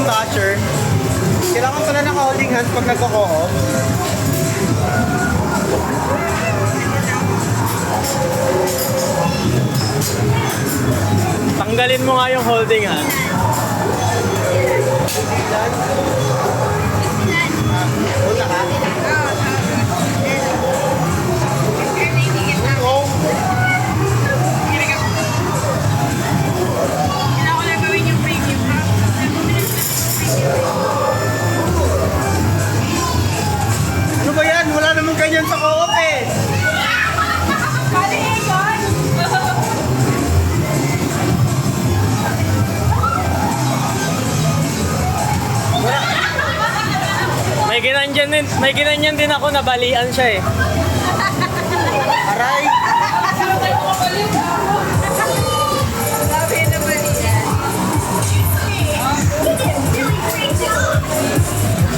yung basher. Kailangan pala naka-holding hands pag nagko-co-op. Tanggalin mo nga yung holding hands. Una ka? Oo. Ano ba yan? Wala namang ganyan sa co-op eh. May ginanyan din ako, nabalian siya eh. Aray!